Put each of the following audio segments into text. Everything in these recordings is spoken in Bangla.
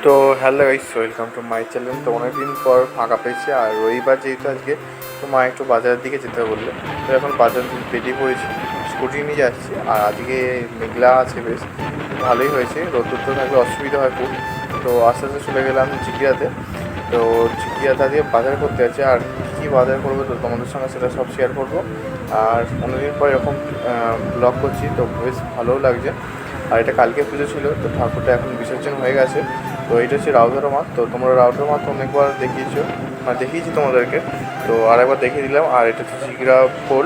তো hello guys, welcome to my channel. তো অনেকদিন পর ফাঁকা পেয়েছি, আর রবিবার যেহেতু আজকে, তো মা একটু বাজারের দিকে যেতে বললে, তো এখন বাজার বেরিয়ে পড়েছি, স্কুটি নিয়ে যাচ্ছি। আর আজকে মেঘলা আছে, বেশ ভালোই হয়েছে, রোদ্দুর তো থাকলে অসুবিধা হয় খুব। তো আস্তে আস্তে চলে গেলাম ঝিকিরাতে। তো ঝিকিরাতে দিয়ে বাজার করতে যাচ্ছি, আর কী বাজার করবো তো তোমাদের সঙ্গে সেটা সব শেয়ার করবো। আর অনেকদিন পর এরকম ব্লগ করছি, তো বেশ ভালোও লাগছে। আর এটা কালকে পুজো ছিল, তো ঠাকুরটা এখন বিসর্জন হয়ে গেছে। তো এটা হচ্ছে রাউটার মাঠ। তো তোমরা রাউটার মাঠ অনেকবার দেখিয়েছো, দেখিয়েছি তোমাদেরকে, তো আরেকবার দেখিয়ে দিলাম। আর এটা হচ্ছে ঝিগড়া পোল।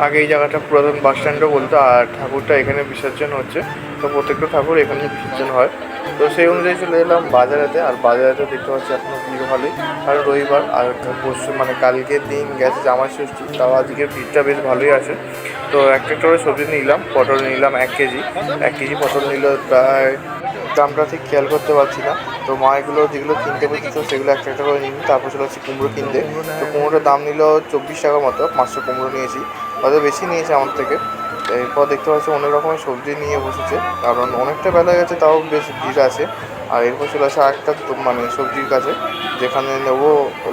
আগে এই জায়গাটা পুরাতন বাস স্ট্যান্ডও বলতো, আর ঠাকুরটা এখানে বিসর্জন হচ্ছে। তো প্রত্যেকটা ঠাকুর এখানে বিসর্জন হয়। তো সেই অনুযায়ী চলে এলাম বাজারেতে। আর বাজারেতে দেখতে পাচ্ছি এখনও ভিড় ভালোই, আর রবিবার। আর পরশু কালকের দিন গেছে জামাই ষষ্ঠী, তাও আজকে ভিড়টা বেশ ভালোই আছে। তো একটা করে সবজি নিলাম, পটল নিলাম 1 কেজি পটল নিল প্রায়, দামটা ঠিক খেয়াল করতে পারছি না। তো মা এগুলো যেগুলো কিনতে বলছিল সেগুলো একটা করে নিন। তারপর চলে আসছি কুমড়ো কিনতে। তো কুমড়োটার দাম নিল 24 টাকা মতো, 500 কুমড়ো নিয়েছি, হয়তো বেশি নিয়েছে আমার থেকে। এরপর দেখতে পাচ্ছি অনেক রকমের সবজি নিয়ে বসেছে, কারণ অনেকটা বেলা গেছে, তাও বেশ ভিড় আছে। আর এরপর চলে আসে আরেকটা সবজির কাছে, যেখানে নেবো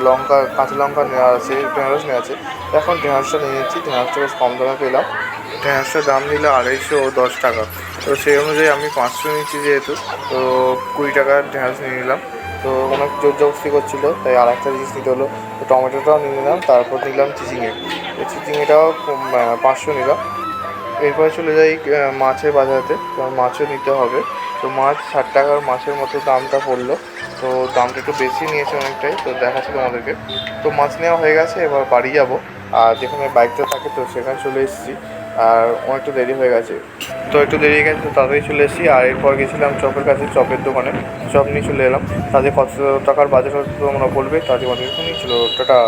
লঙ্কা, কাঁচা লঙ্কা নেওয়া আছে, ঢেঁড়স নেওয়া আছে। এখন ঢেঁড়সটা নিয়ে নিচ্ছি, ঢেঁড়সটা বেশ কম দামে পেলাম। ঢেঁড়সটার দাম নিল 210 টাকা। তো সেই অনুযায়ী আমি 500 নিচ্ছি যেহেতু, তো 20 টাকার ঢেঁড়স নিয়ে নিলাম। তো অনেক জোর জবস্তি করছিলো, তাই আর একটা জিনিস নিতে হলো। তো টমেটোটাও নিয়ে নিলাম, তারপর নিলাম চিচিঙে। এই চিচিঙেটাও 500 নিলাম। এরপরে চলে যাই মাছের বাজারেতে, কারণ মাছও নিতে হবে। তো মাছ 60 টাকার মাছের মতো দামটা পড়লো। তো দামটা একটু বেশি নিয়েছে অনেকটাই, তো দেখাচ্ছি তোমাদেরকে। তো মাছ নেওয়া হয়ে গেছে, এবার বাড়ি যাব। আর যেখানে বাইকটা থাকে তো সেখানে চলে এসেছি। আর অনেকটা দেরি হয়ে গেছে, তো একটু দেরি হয়ে গেছে, তো তাড়াতাড়ি চলে এসেছি। আর এরপর গেছিলাম চপের কাছে, চপের দোকানে চপ নিয়ে চলে এলাম। তাদের কত টাকার বাজার হতো তোমরা বলবে, তাদের অনেক ছিল। টাটা।